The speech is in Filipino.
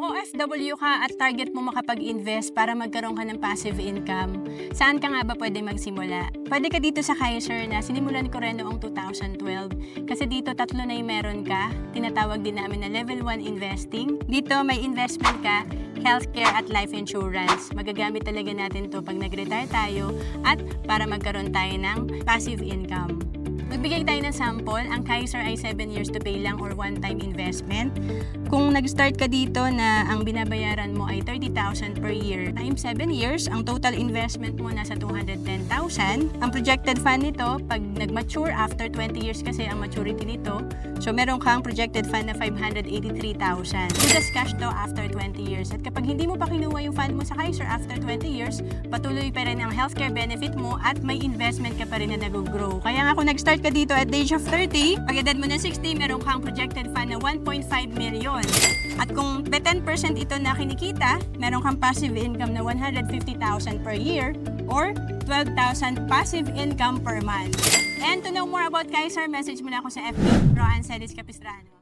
OFW ka at target mo makapag-invest para magkaroon ka ng passive income, saan ka nga ba pwede magsimula? Pwede ka dito sa Kaiser na sinimulan ko rin noong 2012. Kasi dito tatlo na yung meron ka. Tinatawag din namin na level 1 investing. Dito may investment ka, healthcare at life insurance. Magagamit talaga natin to pag nag-retire tayo at para magkaroon tayo ng passive income. Magbigay tayo ng sample. Ang Kaiser ay 7 years to pay lang or one-time investment. Kung nag-start ka dito na ang binabayaran mo ay 30,000 per year, times 7 years, ang total investment mo nasa 210,000. Ang projected fund nito, pag nag-mature after 20 years kasi ang maturity nito, so meron kang projected fund na 583,000. Just cash to after 20 years. At kapag hindi mo pa kinuha yung fund mo sa Kaiser after 20 years, patuloy pa rin ang healthcare benefit mo at may investment ka pa rin na nag-grow. Kaya nga kung nag-start ka dito at the age of 30, pag edad mo na 60, meron kang projected fund na 1.5 million. At kung 10% ito na kinikita, meron kang passive income na 150,000 per year or 12,000 passive income per month. And to know more about Kaiser, message mo na ako sa FB, Roan Celis Capistrano.